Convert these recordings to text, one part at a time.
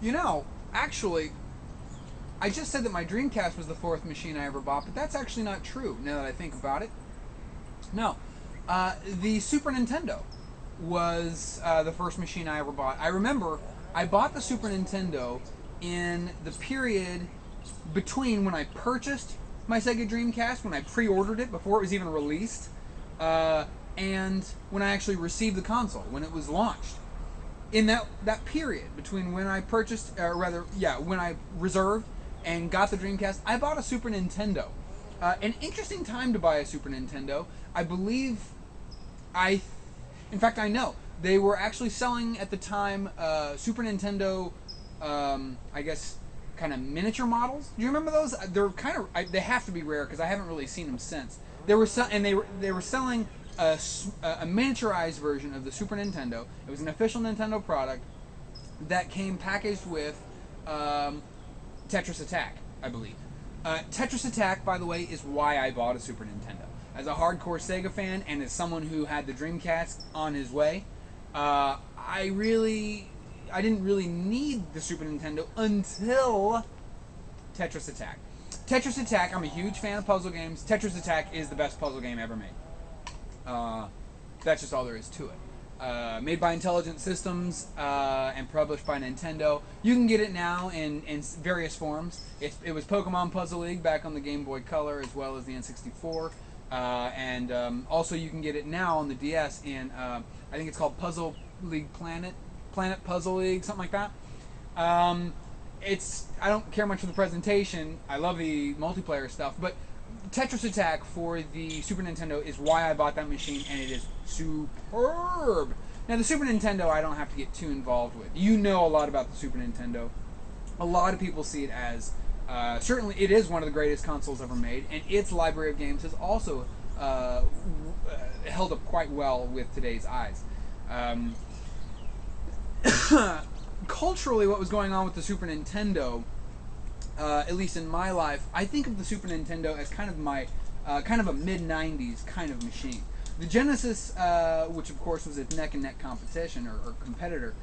You know, actually, I just said that my Dreamcast was the fourth machine I ever bought, but that's actually not true now that I think about it. No. The Super Nintendo was the first machine I ever bought. I remember I bought the Super Nintendo in the period between when I purchased my Sega Dreamcast, when I pre ordered it before it was even released, and when I actually received the console, when it was launched. In that period between when I purchased, or rather, yeah, when I reserved and got the Dreamcast, I bought a Super Nintendo. An interesting time to buy a Super Nintendo. I believe I, in fact, I know they were actually selling at the time Super Nintendo. I guess kind of miniature models. Do you remember those? They're kind of they have to be rare because I haven't really seen them since. They were selling a miniaturized version of the Super Nintendo. It was an official Nintendo product that came packaged with Tetris Attack, I believe. Tetris Attack, by the way, is why I bought a Super Nintendo. As a hardcore Sega fan and as someone who had the Dreamcast on his way, I didn't really need the Super Nintendo until Tetris Attack. Tetris Attack, I'm a huge fan of puzzle games. Tetris Attack is the best puzzle game ever made. That's just all there is to it. Made by Intelligent Systems and published by Nintendo. You can get it now in various forms. It was Pokemon Puzzle League back on the Game Boy Color as well as the N64. And also you can get it now on the DS in, I think it's called Puzzle League Planet Puzzle League, something like that. I don't care much for the presentation. I love the multiplayer stuff, but Tetris Attack for the Super Nintendo is why I bought that machine, and it is superb. Now, the Super Nintendo, I don't have to get too involved with. You know a lot about the Super Nintendo. A lot of people see it as, certainly it is one of the greatest consoles ever made, and its library of games has also held up quite well with today's eyes. Culturally, what was going on with the Super Nintendo, at least in my life, I think of the Super Nintendo as kind of my kind of a mid '90s kind of machine. The Genesis, which of course was its neck and neck competition or competitor,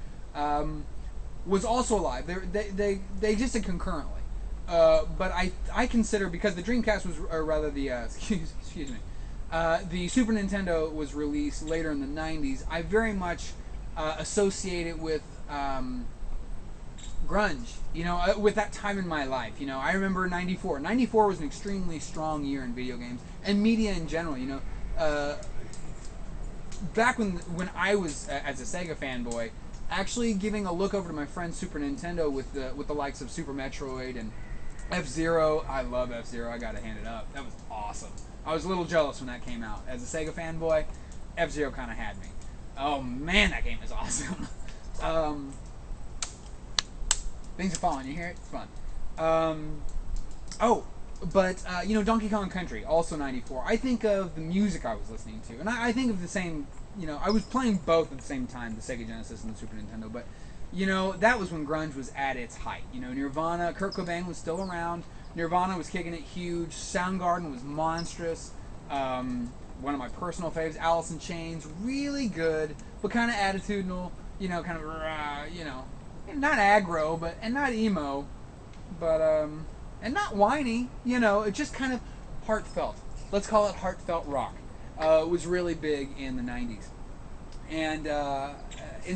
was also alive. They existed concurrently, but I consider, because the Dreamcast was, or rather the excuse me, the Super Nintendo was released later in the '90s. I very much associate it with grunge, with that time in my life. I remember '94. '94 was an extremely strong year in video games and media in general. Back when I was as a Sega fanboy, actually giving a look over to my friend's Super Nintendo with the likes of Super Metroid and F-Zero. I love F-Zero. I gotta hand it up. That was awesome. I was a little jealous when that came out. As a Sega fanboy, F-Zero kind of had me. Oh man, that game is awesome. Things are falling. You hear it? It's fun. Donkey Kong Country, also '94. I think of the music I was listening to, and I think of the same. I was playing both at the same time, the Sega Genesis and the Super Nintendo. But that was when grunge was at its height. Nirvana, Kurt Cobain was still around. Nirvana was kicking it huge. Soundgarden was monstrous. One of my personal faves, Alice in Chains, really good, but kind of attitudinal. Not aggro, and not emo, but and not whiny. It just kind of heartfelt. Let's call it heartfelt rock. Was really big in the '90s, and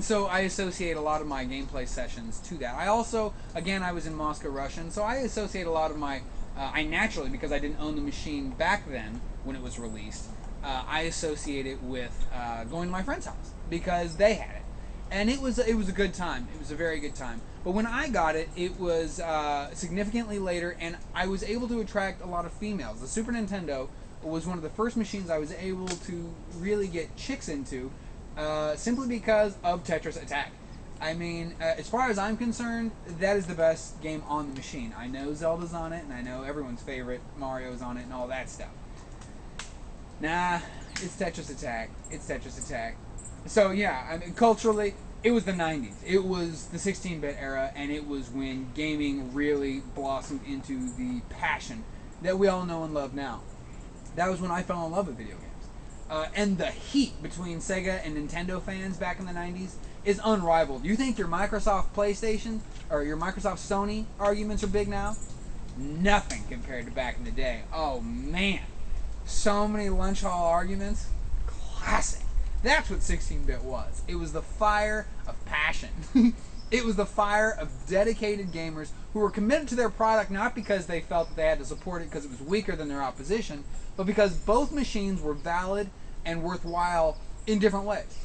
so I associate a lot of my gameplay sessions to that. I also, again, I was in Moscow, Russian, so I associate a lot of my. I naturally, because I didn't own the machine back then when it was released, I associate it with going to my friend's house because they had it. And it was a good time. It was a very good time. But when I got it, it was significantly later, and I was able to attract a lot of females. The Super Nintendo was one of the first machines I was able to really get chicks into, simply because of Tetris Attack. I mean, as far as I'm concerned, that is the best game on the machine. I know Zelda's on it, and I know everyone's favorite Mario's on it, and all that stuff. Nah, it's Tetris Attack. It's Tetris Attack. So yeah, I mean, culturally, it was the '90s. It was the 16-bit era, and it was when gaming really blossomed into the passion that we all know and love now. That was when I fell in love with video games. and the heat between Sega and Nintendo fans back in the 90s is unrivaled. You think your Microsoft PlayStation or your Microsoft Sony arguments are big now? Nothing compared to back in the day. Oh man, so many lunch hall arguments. Classic. That's what 16-bit was. It was the fire of passion. It was the fire of dedicated gamers who were committed to their product not because they felt that they had to support it because it was weaker than their opposition, but because both machines were valid and worthwhile in different ways.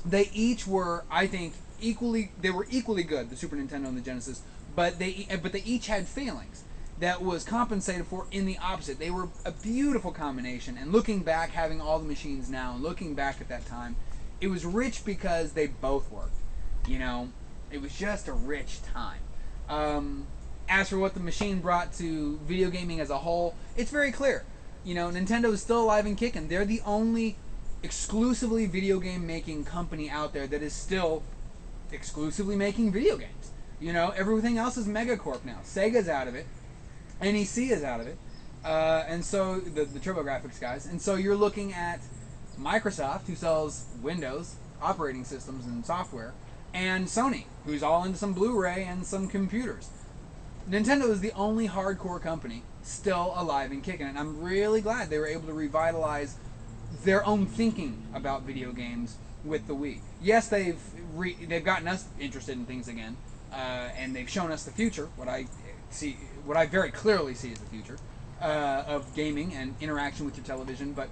They each were, I think, equally good, the Super Nintendo and the Genesis, but they each had failings that was compensated for in the opposite. They were a beautiful combination, and looking back, having all the machines now, and looking back at that time, it was rich because they both worked. You know, it was just a rich time. As for what the machine brought to video gaming as a whole, it's very clear. You know, Nintendo is still alive and kicking. They're the only exclusively video game making company out there that is still exclusively making video games. You know, everything else is Megacorp now. Sega's out of it. NEC is out of it. And so, the TurboGrafx guys. And so you're looking at Microsoft, who sells Windows, operating systems, and software, and Sony, who's all into some Blu-ray and some computers. Nintendo is the only hardcore company still alive and kicking, and I'm really glad they were able to revitalize their own thinking about video games with the Wii. Yes, they've gotten us interested in things again, and they've shown us the future. What I very clearly see as the future of gaming and interaction with your television. But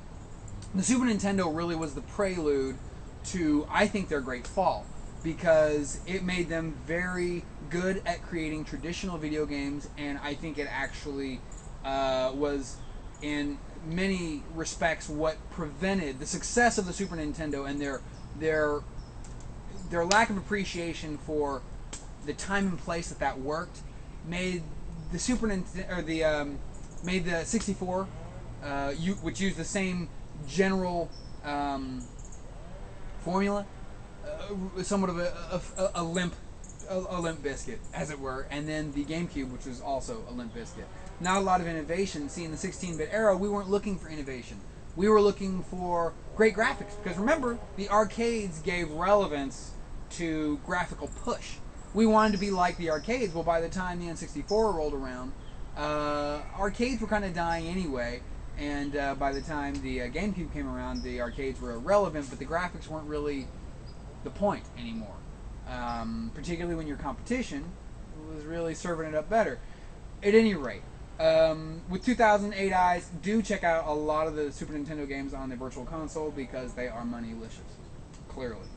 the Super Nintendo really was the prelude to, I think, their great fall, because it made them very good at creating traditional video games, and I think it actually was, in many respects, what prevented the success of the Super Nintendo, and their lack of appreciation for the time and place that worked made the Super Nintendo, or made the 64, which used the same general formula, somewhat of a limp biscuit, as it were, and then the GameCube, which was also a limp biscuit. Not a lot of innovation. See, in the 16-bit era, we weren't looking for innovation. We were looking for great graphics, because remember, the arcades gave relevance to graphical push. We wanted to be like the arcades. Well, by the time the N64 rolled around, arcades were kind of dying anyway, and by the time the GameCube came around, the arcades were irrelevant, but the graphics weren't really the point anymore. Particularly when your competition was really serving it up better. At any rate, with 2008 eyes, do check out a lot of the Super Nintendo games on the Virtual Console, because they are moneylicious, clearly.